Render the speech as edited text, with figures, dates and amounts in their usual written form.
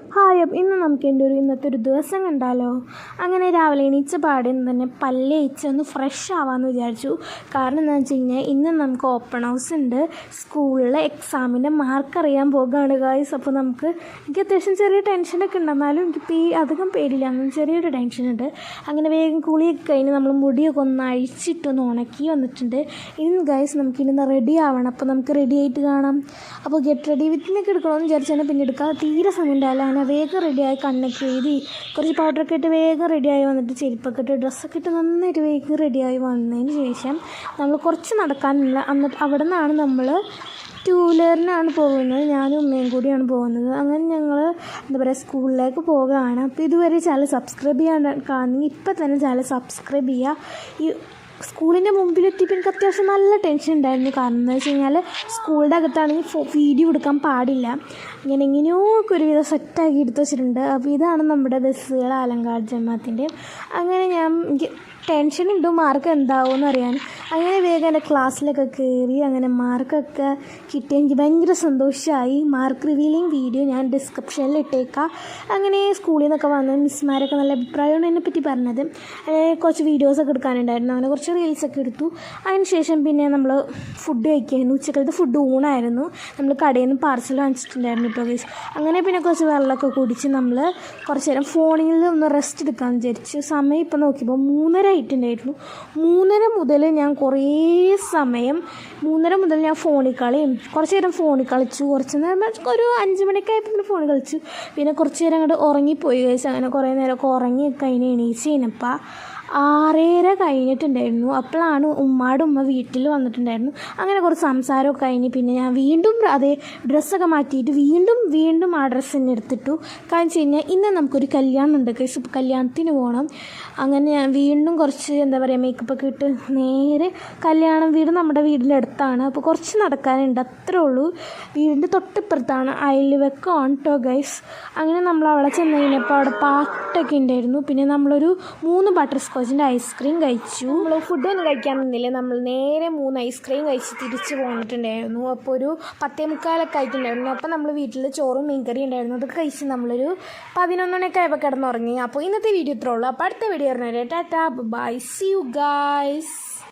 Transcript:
Hi, ഇന്ന് നമുക്ക് ഇന്നത്തെ ഒരു ദിവസം കണ്ടാലോ. അങ്ങനെ രാവിലെ എണീച്ച പാടെ തന്നെ പല്ലേച്ച് ഒന്ന് ഫ്രഷ് ആവാമെന്ന് വിചാരിച്ചു. കാരണം എന്താണെന്ന് വെച്ച് കഴിഞ്ഞാൽ ഇന്ന് നമുക്ക് ഓപ്പൺ ഹൗസ് ഉണ്ട്. സ്കൂളിലെ എക്സാമിൻ്റെ മാർക്ക് അറിയാൻ പോകുകയാണ് ഗായ്സ്. അപ്പോൾ എനിക്ക് അത്യാവശ്യം ചെറിയ ടെൻഷനൊക്കെ ഉണ്ട്, എന്നാലും എനിക്കിപ്പോൾ അധികം പേടില്ല, അങ്ങനെ ചെറിയൊരു ടെൻഷനുണ്ട്. അങ്ങനെ വേഗം കുളിയൊക്കെ കഴിഞ്ഞ് നമ്മൾ മുടിയൊക്കെ ഒന്ന് അഴിച്ചിട്ടൊന്ന് ഉണക്കി വന്നിട്ടുണ്ട്. ഇന്ന് ഗായ്സ് നമുക്കിന്ന് റെഡി ആവണം. അപ്പോൾ നമുക്ക് റെഡി ആയിട്ട് കാണാം. അപ്പോൾ ഗെറ്റ് റെഡി വിത്തിനൊക്കെ എടുക്കണമെന്ന് വിചാരിച്ചാൽ പിന്നെ എടുക്കാൻ തീരെ സമയം ഉണ്ടാവില്ല. അങ്ങനെ വേഗം റെഡിയായി കണ്ണൊക്കെ എഴുതി കുറച്ച് പൗഡറൊക്കെ ഇട്ട് വേഗം റെഡിയായി വന്നിട്ട് ചെരുപ്പൊക്കെ ഇട്ട് ഡ്രസ്സൊക്കെ ഇട്ട് നന്നായിട്ട് വേഗം റെഡിയായി വന്നതിന് ശേഷം നമ്മൾ കുറച്ച് നടക്കാനില്ല. എന്നിട്ട് അവിടെ നിന്നാണ് നമ്മൾ 2 വീലറിനാണ് പോകുന്നത്. ഞാനും ഉമ്മയും കൂടിയാണ് പോകുന്നത്. അങ്ങനെ ഞങ്ങൾ സ്കൂളിലേക്ക് പോകുകയാണ്. അപ്പോൾ ഇതുവരെ ചാനൽ സബ്സ്ക്രൈബ് ചെയ്യാൻ കാണുന്നെങ്കിൽ ഇപ്പം തന്നെ ചാനൽ സബ്സ്ക്രൈബ് ചെയ്യുക. ഈ സ്കൂളിൻ്റെ മുമ്പിലെത്തിയപ്പോൾ എനിക്ക് അത്യാവശ്യം നല്ല ടെൻഷൻ ഉണ്ടായിരുന്നു. കാരണം എന്താ വെച്ച് കഴിഞ്ഞാൽ സ്കൂളിൻ്റെ അകത്താണെങ്കിൽ വീഡിയോ എടുക്കാൻ പാടില്ല. എങ്ങനെയോ ഒക്കെ ഒരുവിധം സെറ്റാക്കി എടുത്ത് വെച്ചിട്ടുണ്ട്. അപ്പോൾ ഇതാണ് നമ്മുടെ ബസ്സുകൾ ആലങ്കാട് ജമാഅത്തിൻ്റെ. അങ്ങനെ എനിക്ക് ടെൻഷനുണ്ട് മാർക്ക് എന്താവുമെന്ന് അറിയാൻ. അങ്ങനെ വേഗം എൻ്റെ ക്ലാസ്സിലൊക്കെ കയറി അങ്ങനെ മാർക്കൊക്കെ കിട്ടി. എനിക്ക് ഭയങ്കര സന്തോഷമായി. മാർക്ക് റിവീലിംഗ് വീഡിയോ ഞാൻ ഡിസ്ക്രിപ്ഷനിൽ ഇട്ടേക്കാം. അങ്ങനെ സ്കൂളിൽ നിന്നൊക്കെ വന്ന് മിസ്മാരൊക്കെ നല്ല അഭിപ്രായമാണ് എന്നെപ്പറ്റി പറഞ്ഞത്. കുറച്ച് വീഡിയോസൊക്കെ എടുക്കാനുണ്ടായിരുന്നു. അങ്ങനെ കുറച്ച് റീൽസൊക്കെ എടുത്തു. അതിന് ശേഷം പിന്നെ നമ്മൾ ഫുഡ് കഴിക്കായിരുന്നു. ഉച്ചക്കലത്തെ ഫുഡ് ഊണായിരുന്നു. നമ്മൾ കടയിൽ നിന്ന് പാർസൽ വാങ്ങിച്ചിട്ടുണ്ടായിരുന്നു കേട്ടോ ഗൈസ്. അങ്ങനെ പിന്നെ കുറച്ച് വെള്ളമൊക്കെ കുടിച്ച് നമ്മൾ കുറച്ച് നേരം ഫോണിൽ ഒന്ന് റെസ്റ്റ് എടുക്കാമെന്ന് വിചാരിച്ചു. സമയം ഇപ്പോൾ നോക്കിയപ്പോൾ 3:30 ആയിട്ടുണ്ടായിരുന്നു. 3:30 മുതൽ ഞാൻ കുറേ സമയം 3:30 മുതൽ ഞാൻ ഫോണിൽ കളിയും. കുറച്ച് നേരം ഫോണിൽ കളിച്ചു. കുറച്ച് നേരം ഒരു 5 മണിയൊക്കെ ആയപ്പോൾ പിന്നെ ഫോണിൽ കളിച്ചു. പിന്നെ കുറച്ച് നേരം അങ്ങോട്ട് ഉറങ്ങിപ്പോയി ഗൈസ്. അങ്ങനെ കുറേ നേരമൊക്കെ ഉറങ്ങി കഴിഞ്ഞ് എണീച്ച് കഴിഞ്ഞപ്പോൾ 6:30 കഴിഞ്ഞിട്ടുണ്ടായിരുന്നു. അപ്പോഴാണ് ഉമ്മ വീട്ടിൽ വന്നിട്ടുണ്ടായിരുന്നു. അങ്ങനെ കുറച്ച് സംസാരമൊക്കെ കഴിഞ്ഞ് പിന്നെ ഞാൻ വീണ്ടും അതേ ഡ്രസ്സൊക്കെ മാറ്റിയിട്ട് വീണ്ടും ആ ഡ്രസ്സ് തന്നെ എടുത്തിട്ടു. കാരണം വെച്ച് കഴിഞ്ഞാൽ ഇന്ന് നമുക്കൊരു കല്യാണം ഉണ്ട് ഗൈസ്. ഇപ്പോൾ കല്യാണത്തിന് പോകണം. അങ്ങനെ ഞാൻ വീണ്ടും കുറച്ച് മേക്കപ്പൊക്കെ ഇട്ട് നേരെ കല്യാണം വീട് നമ്മുടെ വീടിൻ്റെ അടുത്താണ്. അപ്പോൾ കുറച്ച് നടക്കാനുണ്ട്, അത്രേ ഉള്ളൂ. വീടിൻ്റെ തൊട്ടിപ്പുറത്താണ്. അയൽവക്കം ഓൺ ടോ ഗൈസ്. അങ്ങനെ നമ്മൾ അവിടെ ചെന്ന് കഴിഞ്ഞപ്പോൾ അവിടെ പാട്ടൊക്കെ ഉണ്ടായിരുന്നു. പിന്നെ നമ്മളൊരു 3 ബട്ടർ സ്കോച്ചിൻ്റെ ഐസ്ക്രീം കഴിച്ചു. നമ്മൾ ഫുഡൊന്നും കഴിക്കാൻ നിന്നില്ല. നമ്മൾ നേരെ 3 ഐസ്ക്രീം കഴിച്ച് തിരിച്ച് പോന്നിട്ടുണ്ടായിരുന്നു. അപ്പോൾ ഒരു 10:45 ആയിട്ടുണ്ടായിരുന്നു. അപ്പോൾ നമ്മൾ വീട്ടിൽ ചോറും മീൻകറി ഉണ്ടായിരുന്നു. അതൊക്കെ കഴിച്ച് നമ്മളൊരു 11 മണിയൊക്കെ ആയപ്പോൾ കിടന്നുറങ്ങി. അപ്പോൾ ഇന്നത്തെ വീഡിയോ ഇത്രേ ഉള്ളൂ. അപ്പോൾ അടുത്ത വീഡിയോ പറഞ്ഞാൽ tata bye, see you guys.